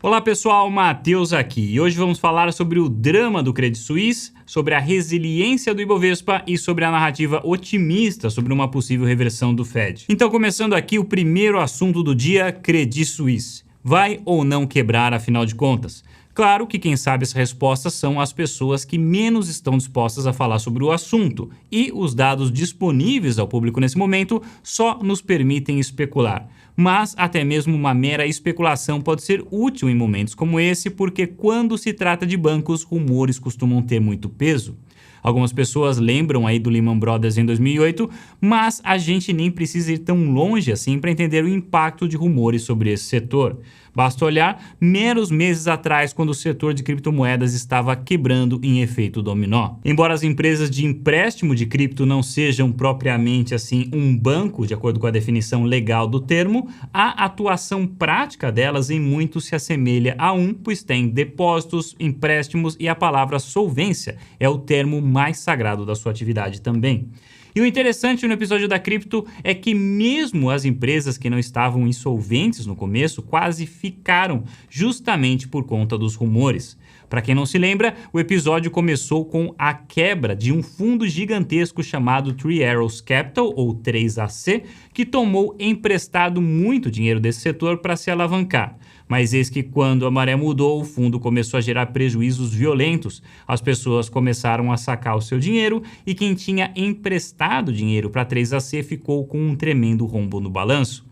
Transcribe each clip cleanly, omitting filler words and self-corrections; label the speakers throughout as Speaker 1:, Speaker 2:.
Speaker 1: Olá pessoal, Matheus aqui e hoje vamos falar sobre o drama do Credit Suisse, sobre a resiliência do Ibovespa e sobre a narrativa otimista sobre uma possível reversão do Fed. Então começando aqui o primeiro assunto do dia, Credit Suisse. Vai ou não quebrar afinal de contas? Claro que quem sabe essa resposta são as pessoas que menos estão dispostas a falar sobre o assunto e os dados disponíveis ao público nesse momento só nos permitem especular. Mas até mesmo uma mera especulação pode ser útil em momentos como esse, porque quando se trata de bancos, rumores costumam ter muito peso. Algumas pessoas lembram aí do Lehman Brothers em 2008, mas a gente nem precisa ir tão longe assim para entender o impacto de rumores sobre esse setor. Basta olhar meros meses atrás, quando o setor de criptomoedas estava quebrando em efeito dominó. Embora as empresas de empréstimo de cripto não sejam propriamente assim um banco, de acordo com a definição legal do termo, a atuação prática delas em muito se assemelha a pois tem depósitos, empréstimos e a palavra solvência é o termo mais sagrado da sua atividade também. E o interessante no episódio da cripto é que mesmo as empresas que não estavam insolventes no começo quase ficaram justamente por conta dos rumores. Para quem não se lembra, o episódio começou com a quebra de um fundo gigantesco chamado Three Arrows Capital, ou 3AC, que tomou emprestado muito dinheiro desse setor para se alavancar. Mas eis que quando a maré mudou, o fundo começou a gerar prejuízos violentos. As pessoas começaram a sacar o seu dinheiro e quem tinha emprestado dinheiro para a 3AC ficou com um tremendo rombo no balanço.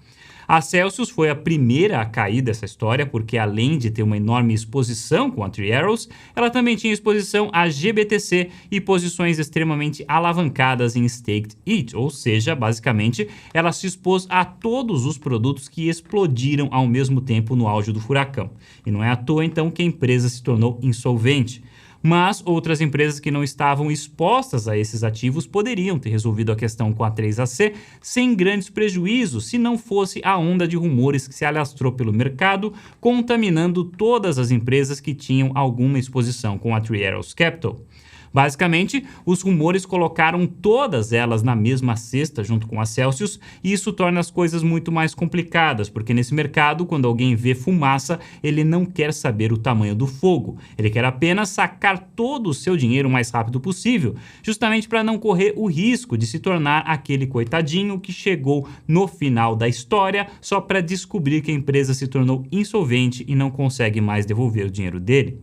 Speaker 1: A Celsius foi a primeira a cair dessa história, porque além de ter uma enorme exposição com a Three Arrows, ela também tinha exposição a GBTC e posições extremamente alavancadas em Staked It, ou seja, basicamente, ela se expôs a todos os produtos que explodiram ao mesmo tempo no auge do furacão. E não é à toa, então, que a empresa se tornou insolvente. Mas outras empresas que não estavam expostas a esses ativos poderiam ter resolvido a questão com a 3AC sem grandes prejuízos, se não fosse a onda de rumores que se alastrou pelo mercado, contaminando todas as empresas que tinham alguma exposição com a Three Arrows Capital. Basicamente, os rumores colocaram todas elas na mesma cesta junto com a Celsius e isso torna as coisas muito mais complicadas, porque nesse mercado, quando alguém vê fumaça, ele não quer saber o tamanho do fogo. Ele quer apenas sacar todo o seu dinheiro o mais rápido possível, justamente para não correr o risco de se tornar aquele coitadinho que chegou no final da história só para descobrir que a empresa se tornou insolvente e não consegue mais devolver o dinheiro dele.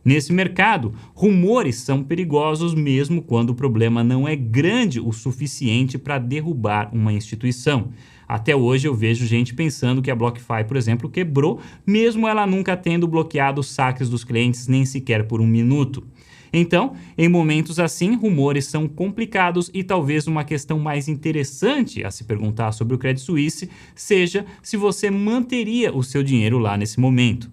Speaker 1: Nesse mercado, rumores são perigosos mesmo quando o problema não é grande o suficiente para derrubar uma instituição. Até hoje eu vejo gente pensando que a BlockFi, por exemplo, quebrou, mesmo ela nunca tendo bloqueado os saques dos clientes nem sequer por um minuto. Então, em momentos assim, rumores são complicados e talvez uma questão mais interessante a se perguntar sobre o Credit Suisse seja se você manteria o seu dinheiro lá nesse momento.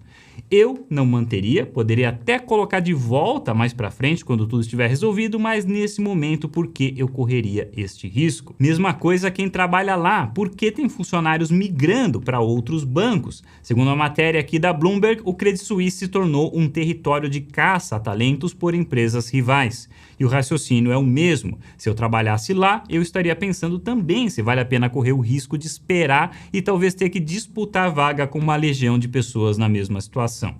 Speaker 1: Eu não manteria, poderia até colocar de volta mais para frente quando tudo estiver resolvido, mas nesse momento por que eu correria este risco? Mesma coisa quem trabalha lá, por que tem funcionários migrando para outros bancos? Segundo a matéria aqui da Bloomberg, o Credit Suisse se tornou um território de caça a talentos por empresas rivais. E o raciocínio é o mesmo. Se eu trabalhasse lá, eu estaria pensando também se vale a pena correr o risco de esperar e talvez ter que disputar vaga com uma legião de pessoas na mesma situação.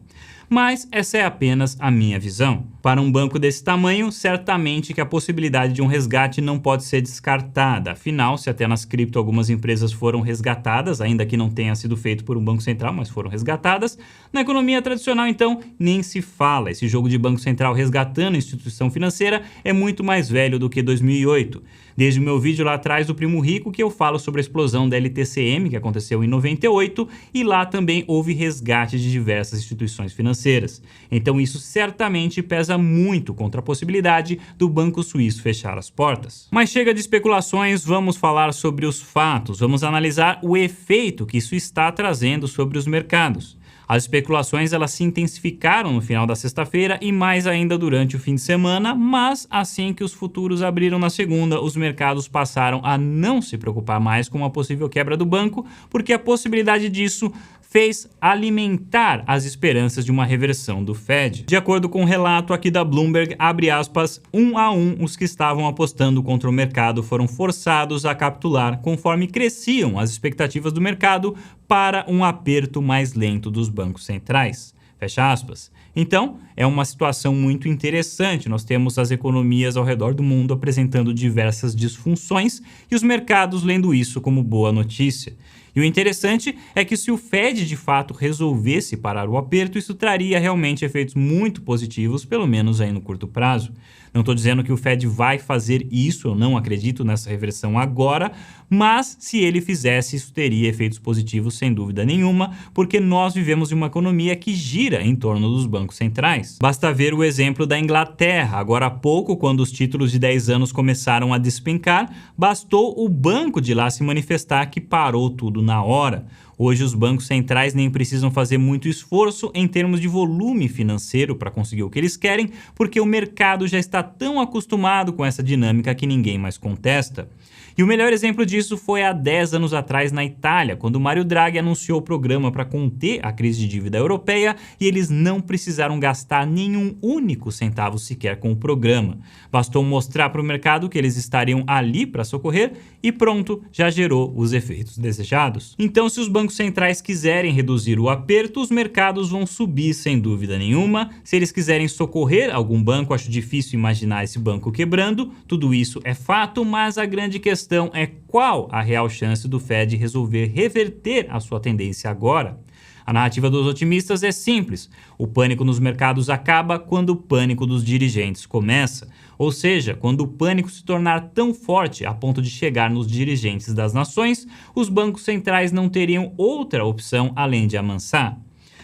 Speaker 1: Mas essa é apenas a minha visão. Para um banco desse tamanho, certamente que a possibilidade de um resgate não pode ser descartada. Afinal, se até nas cripto algumas empresas foram resgatadas, ainda que não tenha sido feito por um banco central, mas foram resgatadas, na economia tradicional, então, nem se fala. Esse jogo de banco central resgatando a instituição financeira é muito mais velho do que 2008. Desde o meu vídeo lá atrás do Primo Rico, que eu falo sobre a explosão da LTCM, que aconteceu em 98, e lá também houve resgate de diversas instituições financeiras. Então isso certamente pesa muito contra a possibilidade do Banco Suíço fechar as portas. Mas chega de especulações, vamos falar sobre os fatos, vamos analisar o efeito que isso está trazendo sobre os mercados. As especulações elas se intensificaram no final da sexta-feira e mais ainda durante o fim de semana, mas assim que os futuros abriram na segunda, os mercados passaram a não se preocupar mais com uma possível quebra do banco, porque a possibilidade disso fez alimentar as esperanças de uma reversão do Fed. De acordo com o relato aqui da Bloomberg, abre aspas, 1 a 1 os que estavam apostando contra o mercado foram forçados a capitular conforme cresciam as expectativas do mercado para um aperto mais lento dos bancos centrais. Fecha aspas. Então, é uma situação muito interessante. Nós temos as economias ao redor do mundo apresentando diversas disfunções e os mercados lendo isso como boa notícia. E o interessante é que se o Fed de fato resolvesse parar o aperto, isso traria realmente efeitos muito positivos, pelo menos aí no curto prazo. Não estou dizendo que o Fed vai fazer isso, eu não acredito nessa reversão agora, mas se ele fizesse, isso teria efeitos positivos sem dúvida nenhuma, porque nós vivemos em uma economia que gira em torno dos bancos centrais. Basta ver o exemplo da Inglaterra. Agora há pouco, quando os títulos de 10 anos começaram a despencar, bastou o banco de lá se manifestar que parou tudo na hora. Hoje os bancos centrais nem precisam fazer muito esforço em termos de volume financeiro para conseguir o que eles querem, porque o mercado já está tão acostumado com essa dinâmica que ninguém mais contesta. E o melhor exemplo disso foi há 10 anos atrás na Itália, quando Mario Draghi anunciou o programa para conter a crise de dívida europeia e eles não precisaram gastar nenhum único centavo sequer com o programa. Bastou mostrar para o mercado que eles estariam ali para socorrer e pronto, já gerou os efeitos desejados. Então, se os bancos centrais quiserem reduzir o aperto, os mercados vão subir sem dúvida nenhuma. Se eles quiserem socorrer algum banco, acho difícil imaginar esse banco quebrando, tudo isso é fato, mas a grande questão é qual a real chance do Fed resolver reverter a sua tendência agora. A narrativa dos otimistas é simples. O pânico nos mercados acaba quando o pânico dos dirigentes começa. Ou seja, quando o pânico se tornar tão forte a ponto de chegar nos dirigentes das nações, os bancos centrais não teriam outra opção além de amansar.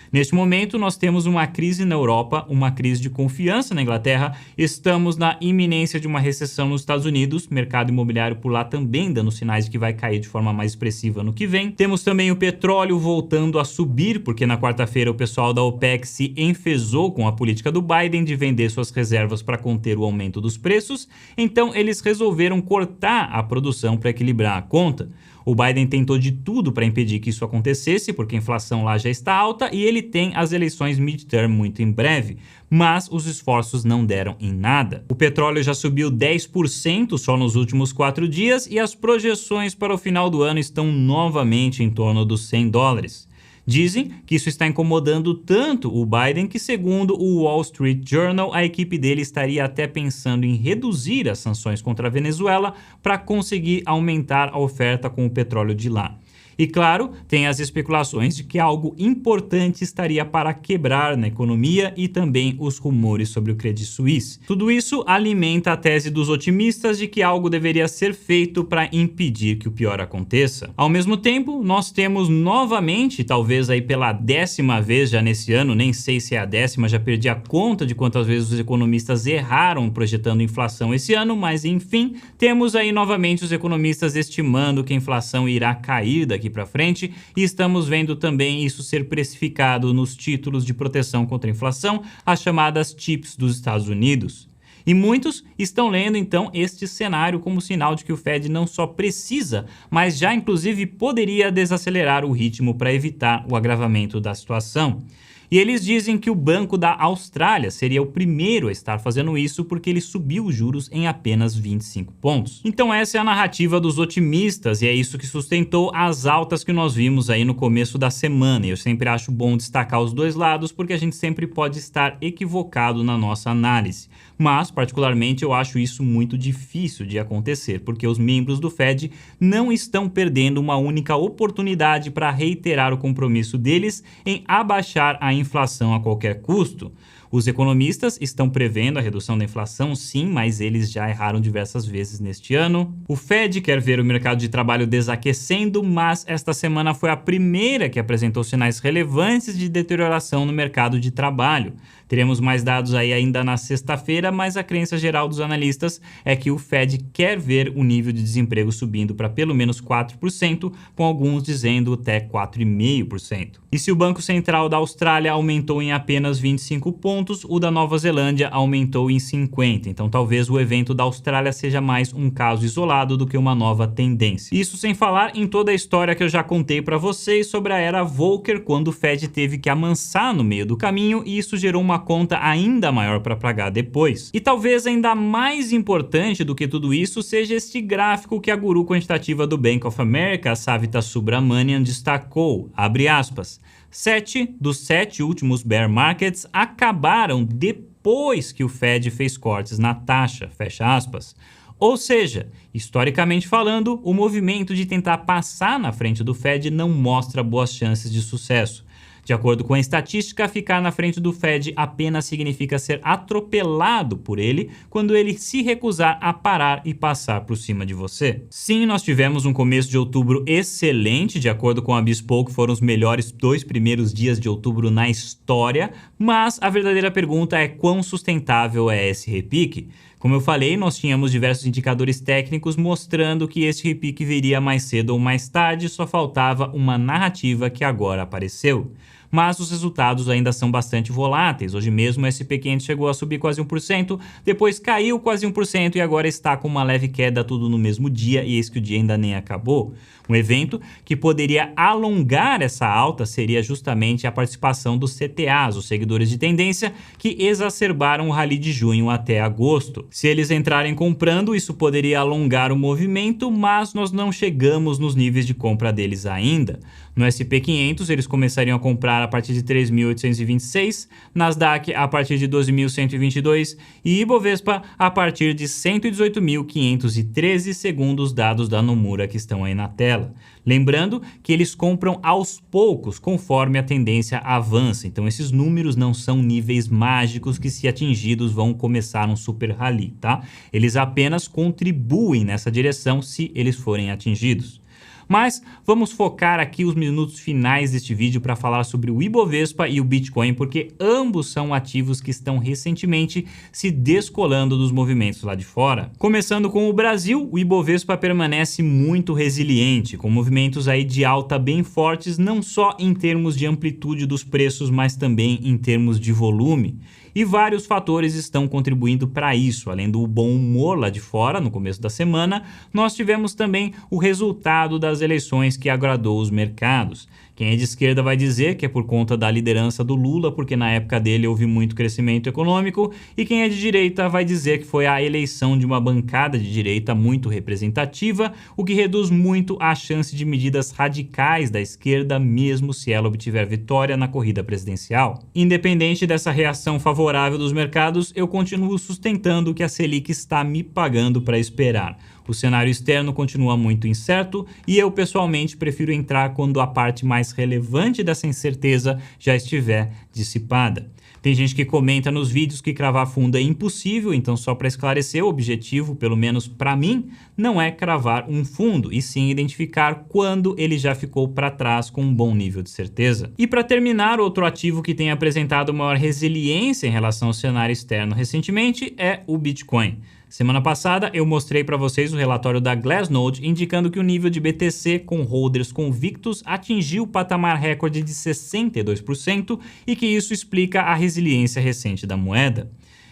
Speaker 1: Neste momento, nós temos uma crise na Europa, uma crise de confiança na Inglaterra, estamos na iminência de uma recessão nos Estados Unidos, mercado imobiliário por lá também dando sinais de que vai cair de forma mais expressiva no que vem. Temos também o petróleo voltando a subir, porque na quarta-feira o pessoal da OPEC se enfezou com a política do Biden de vender suas reservas para conter o aumento dos preços, então eles resolveram cortar a produção para equilibrar a conta. O Biden tentou de tudo para impedir que isso acontecesse, porque a inflação lá já está alta e ele tem as eleições midterm muito em breve, mas os esforços não deram em nada. O petróleo já subiu 10% só nos últimos 4 dias e as projeções para o final do ano estão novamente em torno dos $100. Dizem que isso está incomodando tanto o Biden que, segundo o Wall Street Journal, a equipe dele estaria até pensando em reduzir as sanções contra a Venezuela para conseguir aumentar a oferta com o petróleo de lá. E claro, tem as especulações de que algo importante estaria para quebrar na economia e também os rumores sobre o Credit Suisse. Tudo isso alimenta a tese dos otimistas de que algo deveria ser feito para impedir que o pior aconteça. Ao mesmo tempo, nós temos novamente, talvez aí pela 10ª vez já nesse ano, nem sei se é a 10ª, já perdi a conta de quantas vezes os economistas erraram projetando inflação esse ano, mas enfim, temos aí novamente os economistas estimando que a inflação irá cair daqui para frente e estamos vendo também isso ser precificado nos títulos de proteção contra a inflação, as chamadas TIPS dos Estados Unidos. E muitos estão lendo então este cenário como sinal de que o Fed não só precisa, mas já inclusive poderia desacelerar o ritmo para evitar o agravamento da situação. E eles dizem que o Banco da Austrália seria o primeiro a estar fazendo isso porque ele subiu os juros em apenas 25 pontos. Então essa é a narrativa dos otimistas e é isso que sustentou as altas que nós vimos aí no começo da semana. E eu sempre acho bom destacar os dois lados porque a gente sempre pode estar equivocado na nossa análise. Mas, particularmente, eu acho isso muito difícil de acontecer, porque os membros do Fed não estão perdendo uma única oportunidade para reiterar o compromisso deles em abaixar a inflação a qualquer custo. Os economistas estão prevendo a redução da inflação, sim, mas eles já erraram diversas vezes neste ano. O Fed quer ver o mercado de trabalho desaquecendo, mas esta semana foi a primeira que apresentou sinais relevantes de deterioração no mercado de trabalho. Teremos mais dados aí ainda na sexta-feira, mas a crença geral dos analistas é que o Fed quer ver o nível de desemprego subindo para pelo menos 4%, com alguns dizendo até 4,5%. E se o Banco Central da Austrália aumentou em apenas 25 pontos, pontos, o da Nova Zelândia aumentou em 50. Então talvez o evento da Austrália seja mais um caso isolado do que uma nova tendência. Isso sem falar em toda a história que eu já contei para vocês sobre a era Volcker, quando o Fed teve que amansar no meio do caminho e isso gerou uma conta ainda maior para pagar depois. E talvez ainda mais importante do que tudo isso seja este gráfico que a guru quantitativa do Bank of America, Savita Subramanian, destacou, abre aspas, 7 dos 7 últimos bear markets acabaram depois que o Fed fez cortes na taxa, fecha aspas. Ou seja, historicamente falando, o movimento de tentar passar na frente do Fed não mostra boas chances de sucesso. De acordo com a estatística, ficar na frente do Fed apenas significa ser atropelado por ele quando ele se recusar a parar e passar por cima de você. Sim, nós tivemos um começo de outubro excelente, de acordo com a Bespoke, foram os melhores 2 primeiros dias de outubro na história, mas a verdadeira pergunta é quão sustentável é esse repique? Como eu falei, nós tínhamos diversos indicadores técnicos mostrando que esse repique viria mais cedo ou mais tarde, só faltava uma narrativa que agora apareceu. Mas os resultados ainda são bastante voláteis. Hoje mesmo o SP500 chegou a subir quase 1%, depois caiu quase 1% e agora está com uma leve queda tudo no mesmo dia, e eis que o dia ainda nem acabou. Um evento que poderia alongar essa alta seria justamente a participação dos CTAs, os seguidores de tendência, que exacerbaram o rally de junho até agosto. Se eles entrarem comprando, isso poderia alongar o movimento, mas nós não chegamos nos níveis de compra deles ainda. No SP500, eles começariam a comprar a partir de 3.826, Nasdaq a partir de 12.122 e Ibovespa a partir de 118.513, segundo os dados da Nomura que estão aí na tela. Lembrando que eles compram aos poucos, conforme a tendência avança. Então esses números não são níveis mágicos que, se atingidos, vão começar um super rally, tá? Eles apenas contribuem nessa direção se eles forem atingidos. Mas vamos focar aqui os minutos finais deste vídeo para falar sobre o Ibovespa e o Bitcoin, porque ambos são ativos que estão recentemente se descolando dos movimentos lá de fora. Começando com o Brasil, o Ibovespa permanece muito resiliente, com movimentos aí de alta bem fortes, não só em termos de amplitude dos preços, mas também em termos de volume. E vários fatores estão contribuindo para isso. Além do bom humor lá de fora, no começo da semana, nós tivemos também o resultado das eleições que agradou os mercados. Quem é de esquerda vai dizer que é por conta da liderança do Lula, porque na época dele houve muito crescimento econômico, e quem é de direita vai dizer que foi a eleição de uma bancada de direita muito representativa, o que reduz muito a chance de medidas radicais da esquerda, mesmo se ela obtiver vitória na corrida presidencial. Independente dessa reação favorável dos mercados, eu continuo sustentando que a Selic está me pagando para esperar. O cenário externo continua muito incerto e eu pessoalmente prefiro entrar quando a parte mais relevante dessa incerteza já estiver dissipada. Tem gente que comenta nos vídeos que cravar fundo é impossível, então só para esclarecer, o objetivo, pelo menos para mim, não é cravar um fundo, e sim identificar quando ele já ficou para trás com um bom nível de certeza. E para terminar, outro ativo que tem apresentado maior resiliência em relação ao cenário externo recentemente é o Bitcoin. Semana passada eu mostrei para vocês o relatório da Glassnode indicando que o nível de BTC com holders convictos atingiu o patamar recorde de 62% e que isso explica a resiliência recente da moeda.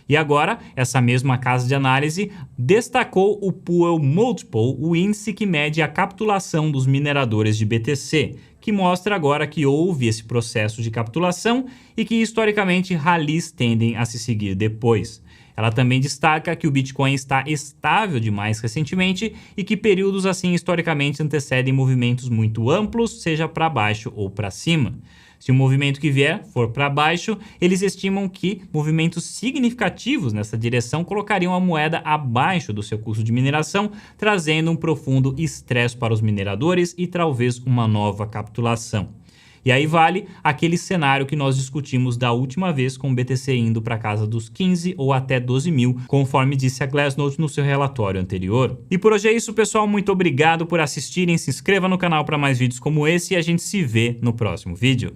Speaker 1: E agora, essa mesma casa de análise destacou o Powell Multiple, o índice que mede a capitulação dos mineradores de BTC, que mostra agora que houve esse processo de capitulação e que historicamente rallies tendem a se seguir depois. Ela também destaca que o Bitcoin está estável demais recentemente e que períodos assim historicamente antecedem movimentos muito amplos, seja para baixo ou para cima. Se o movimento que vier for para baixo, eles estimam que movimentos significativos nessa direção colocariam a moeda abaixo do seu custo de mineração, trazendo um profundo estresse para os mineradores e talvez uma nova capitulação. E aí vale aquele cenário que nós discutimos da última vez, com o BTC indo para casa dos 15 ou até 12 mil, conforme disse a Glassnode no seu relatório anterior. E por hoje é isso, pessoal. Muito obrigado por assistirem. Se inscreva no canal para mais vídeos como esse e a gente se vê no próximo vídeo.